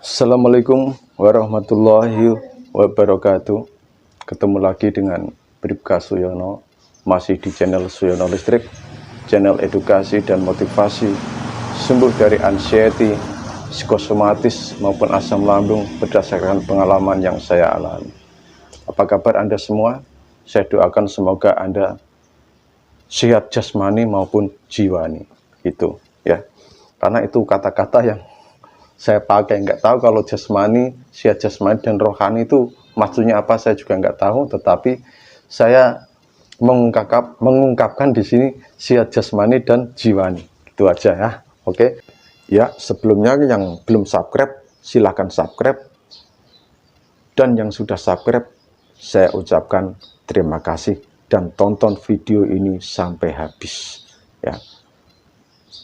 Assalamualaikum warahmatullahi wabarakatuh. Ketemu lagi dengan Bribka Suyono, masih di channel Suyono Listrik, channel edukasi dan motivasi, sumber dari anxiety, psikosomatis maupun asam lambung berdasarkan pengalaman yang saya alami. Apa kabar Anda semua? Saya doakan semoga Anda sehat jasmani maupun jiwani, gitu ya. Karena itu kata-kata yang saya pakai, nggak tahu kalau jasmani, sehat jasmani dan rohani itu maksudnya apa, saya juga nggak tahu, tetapi saya mengungkapkan di sini sehat jasmani dan jiwani, itu aja ya. Oke ya, sebelumnya yang belum subscribe silahkan subscribe, dan yang sudah subscribe saya ucapkan terima kasih, dan tonton video ini sampai habis ya.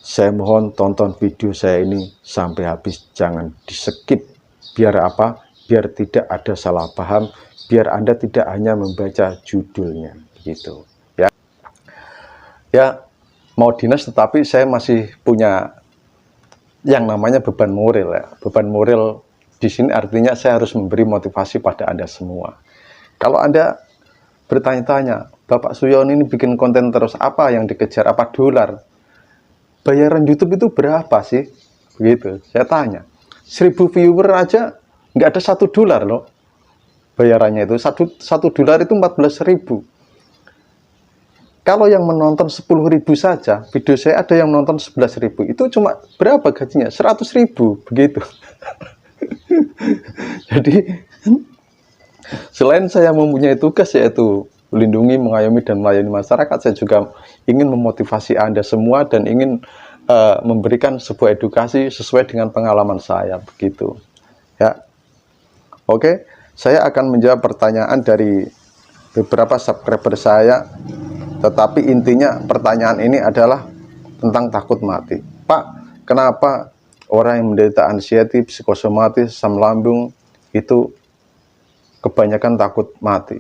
Saya mohon tonton video saya ini sampai habis, jangan di skip. Biar apa? Biar tidak ada salah paham, biar Anda tidak hanya membaca judulnya gitu ya. Ya, mau dinas tetapi saya masih punya yang namanya beban moral ya. Beban moral di sini artinya saya harus memberi motivasi pada Anda semua. Kalau Anda bertanya-tanya, Bapak Suyono ini bikin konten terus, apa yang dikejar? Apa dolar? Bayaran YouTube itu berapa sih? Begitu, saya tanya. 1000 viewer aja nggak ada $1 loh. Bayarannya itu $1 itu 14.000. Kalau yang menonton 10.000 saja, video saya ada yang menonton 11.000. Itu cuma berapa gajinya? 100.000, begitu. Jadi selain saya mempunyai tugas yaitu melindungi, mengayomi, dan melayani masyarakat, saya juga ingin memotivasi Anda semua dan ingin memberikan sebuah edukasi sesuai dengan pengalaman saya, begitu ya. Oke, saya akan menjawab pertanyaan dari beberapa subscriber saya, tetapi intinya pertanyaan ini adalah tentang takut mati. Pak, kenapa orang yang menderita anxiety, psikosomatis, asam lambung itu kebanyakan takut mati?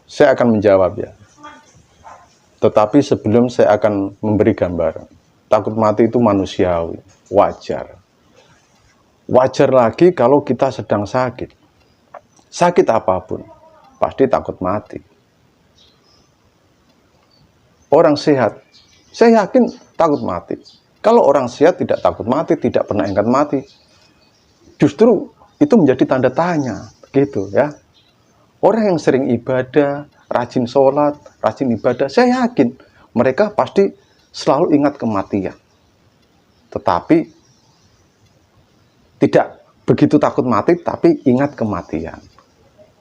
Saya akan menjawab ya. Tetapi sebelum saya akan memberi gambaran, takut mati itu manusiawi, wajar. Wajar lagi kalau kita sedang sakit. Sakit apapun, pasti takut mati. Orang sehat, saya yakin takut mati. Kalau orang sehat tidak takut mati, tidak pernah ingat mati, justru itu menjadi tanda tanya, begitu ya. Orang yang sering ibadah, rajin sholat, rajin ibadah, saya yakin mereka pasti selalu ingat kematian. Tetapi tidak begitu takut mati, tapi ingat kematian.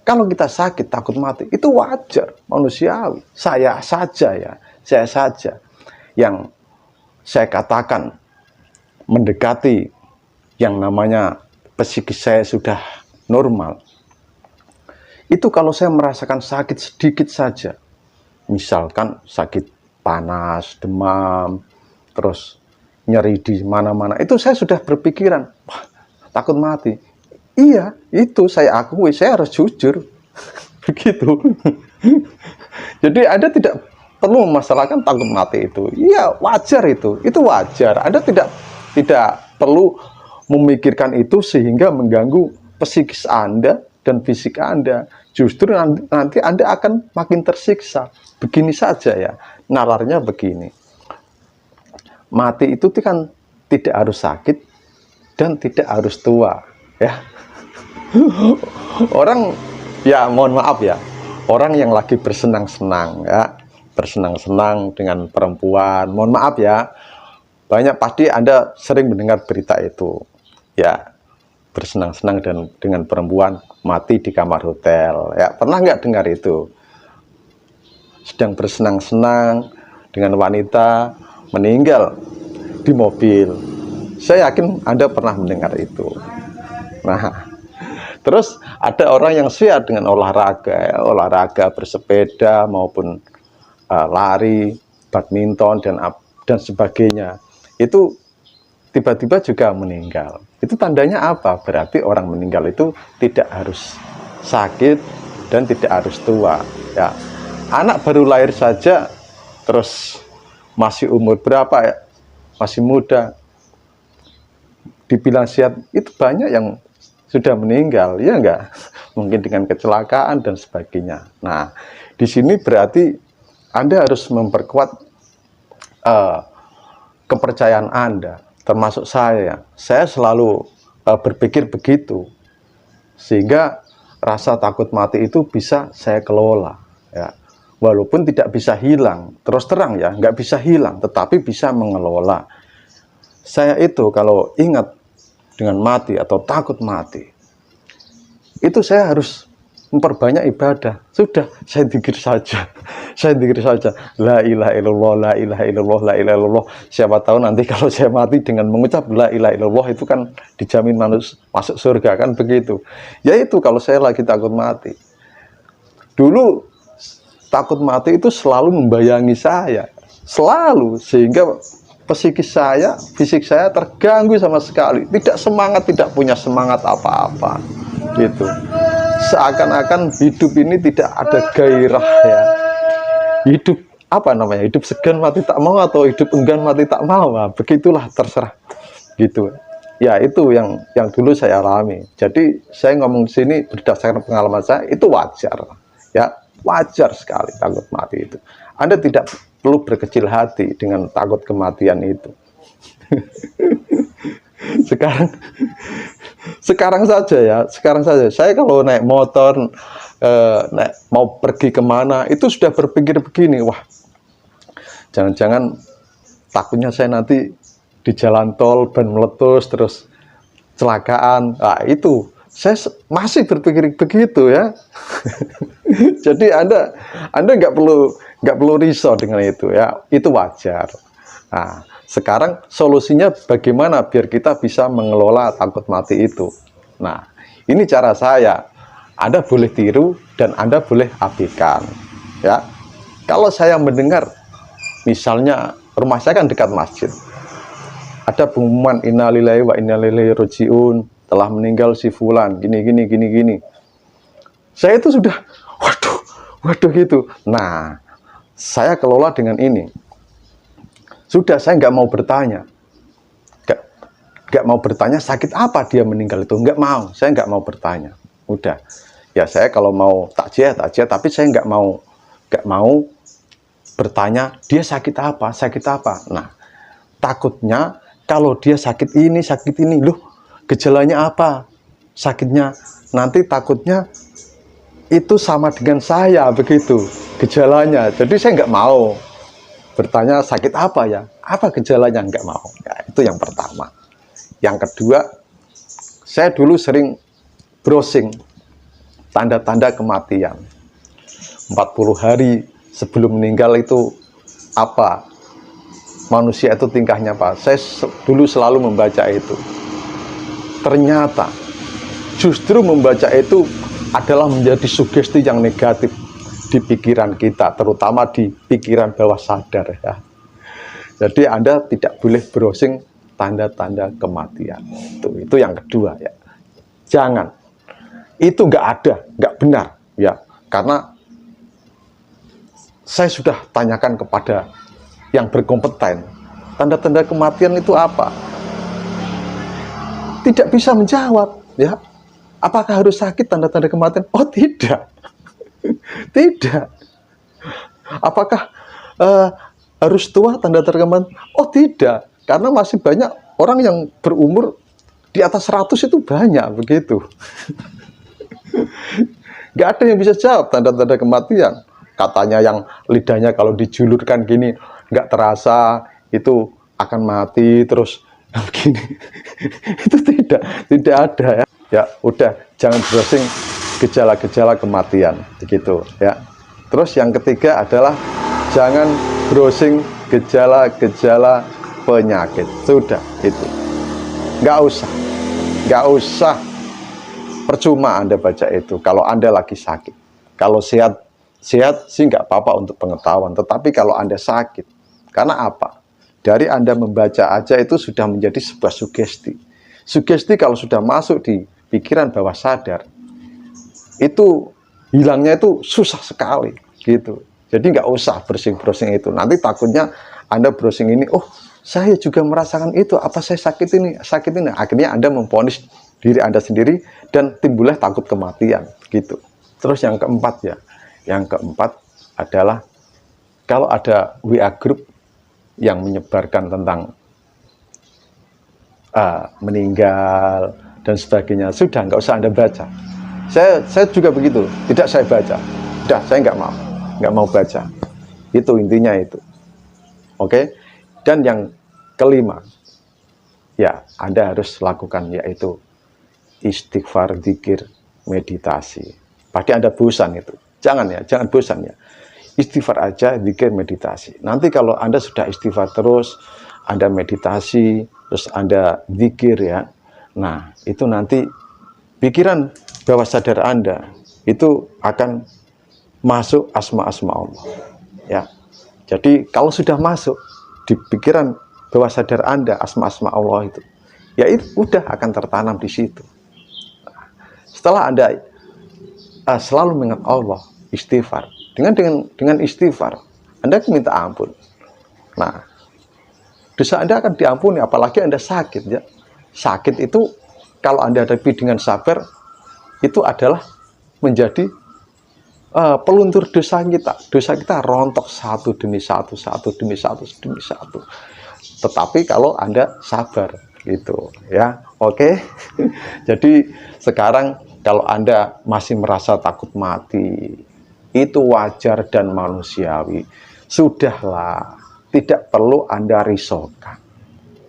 Kalau kita sakit, takut mati, itu wajar, manusiawi. Saya saja yang saya katakan mendekati yang namanya psikis saya sudah normal. Itu kalau saya merasakan sakit sedikit saja, misalkan sakit panas, demam, terus nyeri di mana-mana, itu saya sudah berpikiran, wah, takut mati. Iya, itu saya akui, saya harus jujur. Begitu. Jadi Anda tidak perlu memasalahkan takut mati itu. Iya, wajar itu wajar. Anda tidak perlu memikirkan itu sehingga mengganggu psikis Anda dan fisik Anda. Justru nanti Anda akan makin tersiksa. Begini saja ya, nalarnya begini. Mati itu kan tidak harus sakit dan tidak harus tua ya. Orang ya, mohon maaf ya, orang yang lagi bersenang-senang ya, bersenang-senang dengan perempuan, mohon maaf ya, banyak pasti Anda sering mendengar berita itu ya, bersenang-senang dengan perempuan mati di kamar hotel ya. Pernah nggak dengar itu? Sedang bersenang-senang dengan wanita meninggal di mobil. Saya yakin Anda pernah mendengar itu. Nah, terus ada orang yang sehat dengan olahraga ya, olahraga bersepeda maupun lari, badminton dan sebagainya. Itu tiba-tiba juga meninggal. Itu tandanya apa? Berarti orang meninggal itu tidak harus sakit dan tidak harus tua ya. Anak baru lahir saja terus masih umur berapa ya, masih muda, dibilang sehat, itu banyak yang sudah meninggal, ya enggak? Mungkin dengan kecelakaan dan sebagainya. Nah, di sini berarti Anda harus memperkuat kepercayaan Anda, termasuk saya. Saya selalu berpikir begitu, sehingga rasa takut mati itu bisa saya kelola, ya. Walaupun tidak bisa hilang, terus terang ya, nggak bisa hilang, tetapi bisa mengelola. Saya itu kalau ingat dengan mati atau takut mati, itu saya harus memperbanyak ibadah. Sudah, saya zikir saja. Saya zikir saja. La ilaha illallah, la ilaha illallah, la ilaha illallah. Siapa tahu nanti kalau saya mati dengan mengucap la ilaha illallah, itu kan dijamin masuk surga, kan begitu. Ya itu kalau saya lagi takut mati. Dulu takut mati itu selalu membayangi saya. Selalu, sehingga psikis saya, fisik saya terganggu sama sekali. Tidak semangat, tidak punya semangat apa-apa. Gitu. Seakan-akan hidup ini tidak ada gairah, ya. Hidup apa namanya? Hidup segan mati tak mau atau hidup enggan mati tak mau. Nah, begitulah, terserah. Gitu. Ya, itu yang dulu saya alami. Jadi saya ngomong di sini berdasarkan pengalaman saya, itu wajar. Ya, wajar sekali takut mati itu. Anda tidak perlu berkecil hati dengan takut kematian itu. Sekarang saja ya, sekarang saja saya kalau naik motor, mau pergi kemana, itu sudah berpikir begini, wah, jangan-jangan takutnya saya nanti di jalan tol ban meletus terus kecelakaan. Nah, itu saya masih berpikir begitu, ya. Jadi Anda nggak perlu risau dengan itu, ya. Itu wajar. Nah, sekarang solusinya bagaimana biar kita bisa mengelola takut mati itu. Nah, ini cara saya. Anda boleh tiru dan Anda boleh abaikan, ya. Kalau saya mendengar, misalnya rumah saya kan dekat masjid, ada pengumuman innalillahi wa inna ilaihi rajiun, telah meninggal si fulan, gini. Saya itu sudah, waduh gitu. Nah, saya kelola dengan ini. Sudah, saya nggak mau bertanya. Nggak mau bertanya sakit apa dia meninggal itu. Nggak mau, saya nggak mau bertanya. Udah. Ya saya kalau mau takziah, tapi saya nggak mau bertanya dia sakit apa. Nah, takutnya kalau dia sakit ini, loh, gejalanya apa? Sakitnya. Nanti takutnya itu sama dengan saya, begitu gejalanya. Jadi saya nggak mau bertanya sakit apa ya, apa gejalanya, nggak mau. Ya, itu yang pertama. Yang kedua, saya dulu sering browsing tanda-tanda kematian. 40 hari sebelum meninggal itu apa? Manusia itu tingkahnya apa? Saya dulu selalu membaca itu. Ternyata justru membaca itu adalah menjadi sugesti yang negatif di pikiran kita, terutama di pikiran bawah sadar, ya. Jadi Anda tidak boleh browsing tanda-tanda kematian. Itu yang kedua, ya. Jangan. Itu nggak ada, nggak benar, ya. Karena saya sudah tanyakan kepada yang berkompeten, tanda-tanda kematian itu apa? Tidak bisa menjawab, ya. Apakah harus sakit tanda-tanda kematian? Oh, tidak. Tidak. Apakah harus tua tanda-tanda kematian? Oh, tidak. Karena masih banyak orang yang berumur di atas 100 itu banyak, begitu. Nggak ada yang bisa jawab tanda-tanda kematian. Katanya yang lidahnya kalau dijulurkan gini nggak terasa itu akan mati terus begini. Itu tidak ada, ya. Ya udah, jangan browsing gejala-gejala kematian, begitu, ya. Terus yang ketiga adalah jangan browsing gejala-gejala penyakit. Sudah, itu nggak usah, percuma Anda baca itu kalau Anda lagi sakit. Kalau sehat sih nggak apa-apa untuk pengetahuan, tetapi kalau Anda sakit, karena apa? Dari Anda membaca aja itu sudah menjadi sebuah sugesti kalau sudah masuk di pikiran bawah sadar, itu hilangnya itu susah sekali, gitu. Jadi nggak usah browsing itu. Nanti takutnya Anda browsing ini, oh saya juga merasakan itu, apa saya sakit ini. Akhirnya Anda memvonis diri Anda sendiri dan timbullah takut kematian gitu. Terus yang keempat ya, yang keempat adalah kalau ada WA group yang menyebarkan tentang meninggal dan sebagainya, sudah nggak usah Anda baca. Saya juga begitu, tidak saya baca. Sudah, saya nggak mau baca. Itu intinya itu. Oke. Dan yang kelima, ya Anda harus lakukan, yaitu istighfar, zikir, meditasi. Pasti Anda bosan itu. Jangan bosan ya. Istighfar aja, zikir, meditasi. Nanti kalau Anda sudah istighfar terus, Anda meditasi, terus Anda zikir ya. Nah, itu nanti pikiran bawah sadar Anda itu akan masuk asma-asma Allah. Ya. Jadi kalau sudah masuk di pikiran bawah sadar Anda asma-asma Allah itu, ya itu udah akan tertanam di situ. Setelah Anda selalu mengingat Allah, istighfar. Dengan istighfar, Anda minta ampun. Nah, dosa Anda akan diampuni, apalagi Anda sakit ya. Sakit itu kalau Anda hadapi dengan sabar, itu adalah menjadi peluntur dosa kita. Dosa kita rontok satu demi satu. Tetapi kalau Anda sabar gitu ya. Oke. Jadi sekarang kalau Anda masih merasa takut mati, itu wajar dan manusiawi. Sudahlah, tidak perlu Anda risaukan.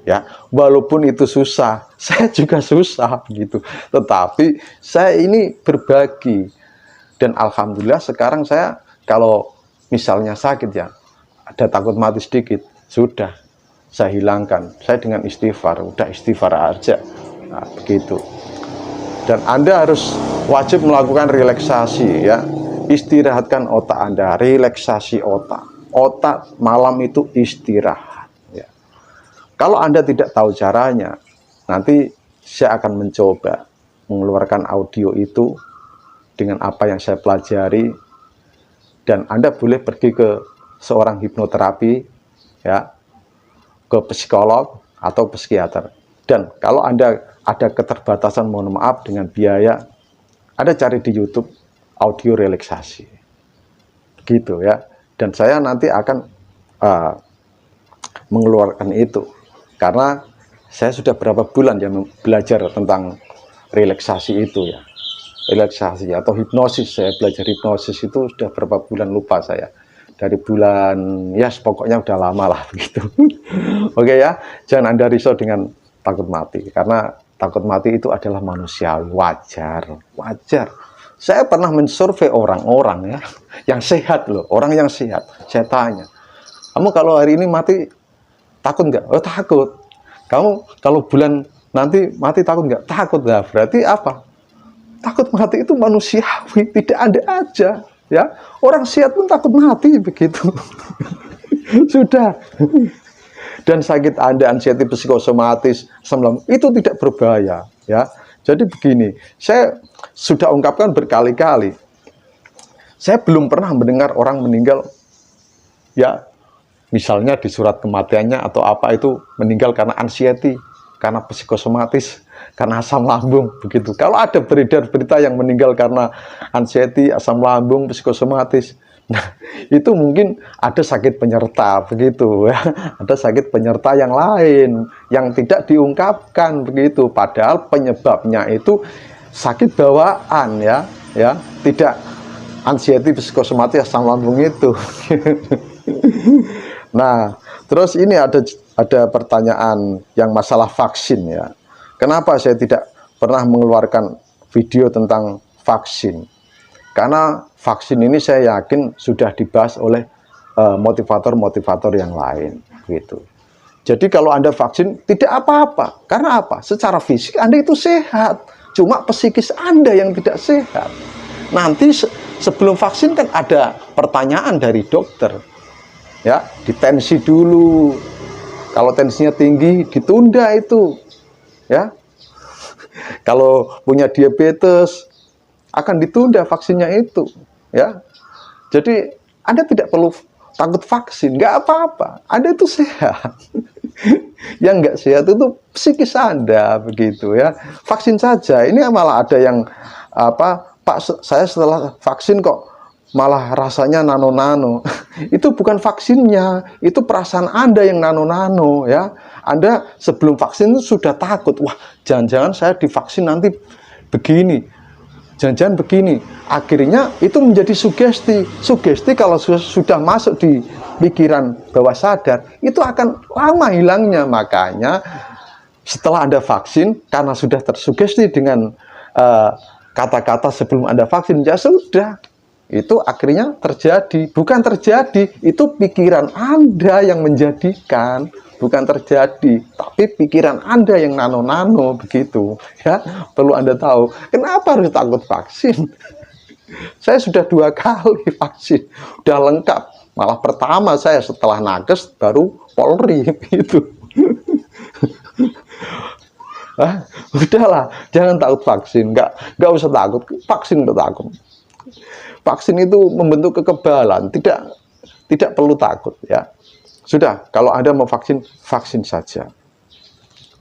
Ya, walaupun itu susah, saya juga susah gitu. Tetapi saya ini berbagi. Dan alhamdulillah sekarang saya kalau misalnya sakit ya, ada takut mati sedikit, sudah saya hilangkan. Saya dengan istighfar, udah istighfar aja. Nah, begitu. Dan Anda harus wajib melakukan relaksasi ya. Istirahatkan otak Anda, relaksasi otak. Otak malam itu istirahat ya. Kalau Anda tidak tahu caranya, nanti saya akan mencoba mengeluarkan audio itu dengan apa yang saya pelajari, dan Anda boleh pergi ke seorang hipnoterapi ya, ke psikolog atau psikiater. Dan kalau Anda ada keterbatasan, mohon maaf, dengan biaya, Anda cari di YouTube audio relaksasi gitu ya. Dan saya nanti akan mengeluarkan itu karena saya sudah berapa bulan ya belajar tentang relaksasi itu ya. Relaksasi atau hipnosis, saya belajar hipnosis itu sudah berapa bulan, lupa saya, dari bulan ya pokoknya udah lama lah begitu. Oke ya, jangan Anda risau dengan takut mati, karena takut mati itu adalah manusiawi, wajar. Saya pernah mensurvei orang-orang ya yang sehat loh, orang yang sehat. Saya tanya, kamu kalau hari ini mati takut nggak? Oh takut. Kamu kalau bulan nanti mati takut nggak? Takut. Nah, berarti apa? Takut mati itu manusiawi, tidak ada aja ya. Orang sehat pun takut mati begitu. Sudah. Dan sakit Anda, anxiety psikosomatis, itu tidak berbahaya ya. Jadi begini, saya sudah ungkapkan berkali-kali. Saya belum pernah mendengar orang meninggal ya, misalnya di surat kematiannya atau apa itu meninggal karena anxiety, karena psikosomatis, karena asam lambung begitu. Kalau ada beredar berita yang meninggal karena anxiety, asam lambung, psikosomatis, nah itu mungkin ada sakit penyerta begitu ya. Ada sakit penyerta yang lain yang tidak diungkapkan begitu. Padahal penyebabnya itu sakit bawaan ya, tidak anxiety, psikosomatis, asam lambung itu. Nah, terus ini ada pertanyaan yang masalah vaksin ya. Kenapa saya tidak pernah mengeluarkan video tentang vaksin? Karena vaksin ini saya yakin sudah dibahas oleh motivator-motivator yang lain gitu. Jadi kalau Anda vaksin tidak apa-apa. Karena apa? Secara fisik Anda itu sehat. Cuma psikis Anda yang tidak sehat. Nanti sebelum vaksin kan ada pertanyaan dari dokter. Ya, ditensi dulu. Kalau tensinya tinggi ditunda itu. Ya. Kalau punya diabetes akan ditunda vaksinnya itu, ya. Jadi Anda tidak perlu takut vaksin, nggak apa-apa. Anda itu sehat. Yang nggak sehat itu psikis Anda begitu ya. Vaksin saja. Ini malah ada yang apa, Pak, saya setelah vaksin kok malah rasanya nano-nano. Itu bukan vaksinnya, itu perasaan Anda yang nano-nano ya. Anda sebelum vaksin itu sudah takut, wah jangan-jangan saya divaksin nanti begini, jangan-jangan begini. Akhirnya itu menjadi sugesti. Sugesti kalau sudah masuk di pikiran bawah sadar, itu akan lama hilangnya. Makanya setelah Anda vaksin, karena sudah tersugesti dengan kata-kata sebelum Anda vaksin, ya sudah, itu akhirnya terjadi. Bukan terjadi, itu pikiran Anda yang menjadikan. Bukan terjadi, tapi pikiran Anda yang nano-nano begitu ya. Perlu Anda tahu, kenapa harus takut vaksin? Saya sudah 2 kali vaksin, udah lengkap. Malah pertama saya setelah nakes baru Polri itu. Udahlah, jangan takut vaksin, nggak usah takut. Vaksin nggak takut. Vaksin itu membentuk kekebalan, tidak perlu takut ya. Sudah, kalau Anda mau vaksin, vaksin saja.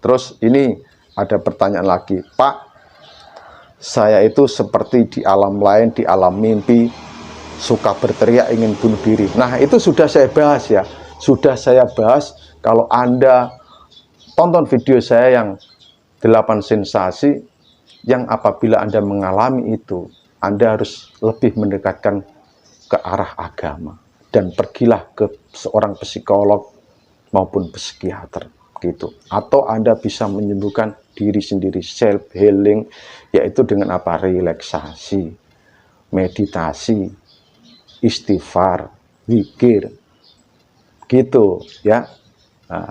Terus ini ada pertanyaan lagi, Pak, saya itu seperti di alam lain, di alam mimpi, suka berteriak ingin bunuh diri. Nah, itu sudah saya bahas ya. Sudah saya bahas. Kalau Anda tonton video saya yang 8 sensasi, yang apabila Anda mengalami itu, Anda harus lebih mendekatkan ke arah agama. Dan pergilah ke seorang psikolog maupun psikiater gitu. Atau Anda bisa menyembuhkan diri sendiri, self healing, yaitu dengan apa? Relaksasi, meditasi, istighfar, zikir, gitu ya. Nah,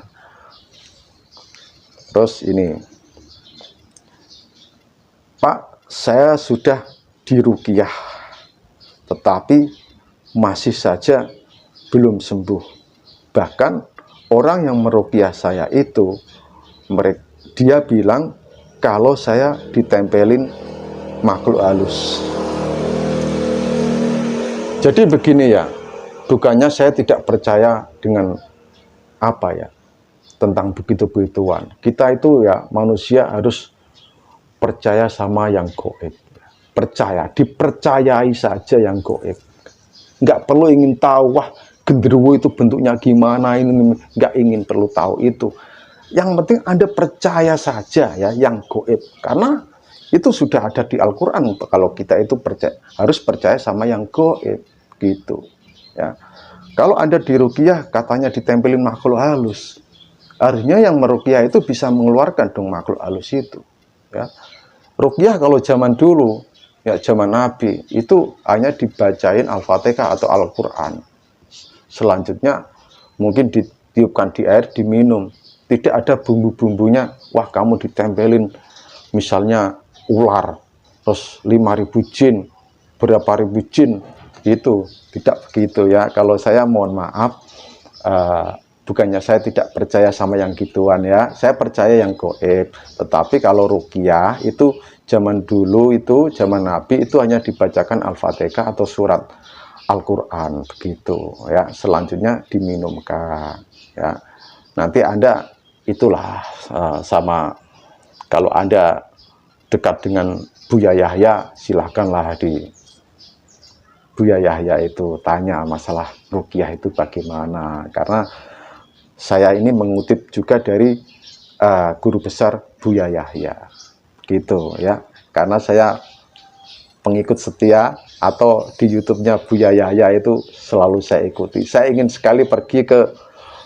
terus ini, Pak, saya sudah diruqyah, tetapi masih saja belum sembuh. Bahkan orang yang meruqyah saya itu, dia bilang kalau saya ditempelin makhluk halus. Jadi begini ya, bukannya saya tidak percaya dengan apa ya, tentang begitu-begituan. Kita itu ya manusia harus percaya sama yang gaib. Percaya, dipercayai saja yang gaib. Nggak perlu ingin tahu, wah genderuwo itu bentuknya gimana, ini nggak ingin perlu tahu itu. Yang penting Anda percaya saja ya yang gaib, karena itu sudah ada di Al-Quran. Kalau kita itu harus percaya sama yang gaib gitu ya. Kalau Anda diruqyah katanya ditempelin makhluk halus, harusnya yang meruqyah itu bisa mengeluarkan dong makhluk halus itu ya. Ruqyah kalau zaman dulu ya, zaman Nabi itu hanya dibacain Al-Fatihah atau Al-Quran. Selanjutnya mungkin ditiupkan di air, diminum. Tidak ada bumbu-bumbunya. Wah, kamu ditempelin misalnya ular, terus 5.000 jin, berapa ribu jin, itu tidak begitu ya. Kalau saya mohon maaf, bukannya saya tidak percaya sama yang gituan ya. Saya percaya yang gaib. Tetapi kalau ruqyah itu zaman dulu, itu zaman Nabi, itu hanya dibacakan Al-Fatihah atau surat Al-Quran begitu ya. Selanjutnya diminumkan ya. Nanti Anda itulah sama, kalau Anda dekat dengan Buya Yahya, silahkanlah di Buya Yahya itu tanya masalah ruqyah itu bagaimana. Karena saya ini mengutip juga dari guru besar Buya Yahya gitu ya, karena saya pengikut setia, atau di YouTube-nya Buya Yahya itu selalu saya ikuti. Saya ingin sekali pergi ke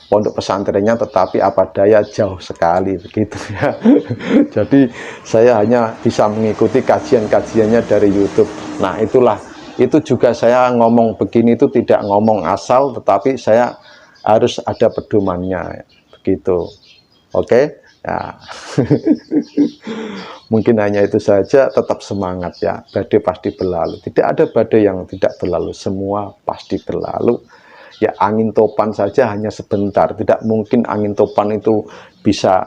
pondok pesantrennya, tetapi apa daya jauh sekali begitu ya. Jadi saya hanya bisa mengikuti kajian-kajiannya dari YouTube. Nah itulah, itu juga saya ngomong begini itu tidak ngomong asal, tetapi saya harus ada pedomannya begitu. Oke ya. Mungkin hanya itu saja. Tetap semangat ya, badai pasti berlalu. Tidak ada badai yang tidak berlalu, semua pasti berlalu ya. Angin topan saja hanya sebentar, tidak mungkin angin topan itu bisa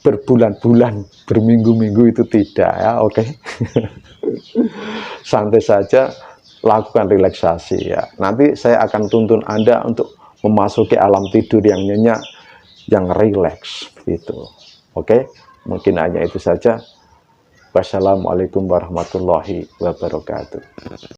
berbulan-bulan, berminggu-minggu, itu tidak ya. Oke. Santai saja, lakukan relaksasi ya. Nanti saya akan tuntun Anda untuk memasuki alam tidur yang nyenyak, yang rileks itu. Oke, mungkin hanya itu saja. Wassalamualaikum warahmatullahi wabarakatuh.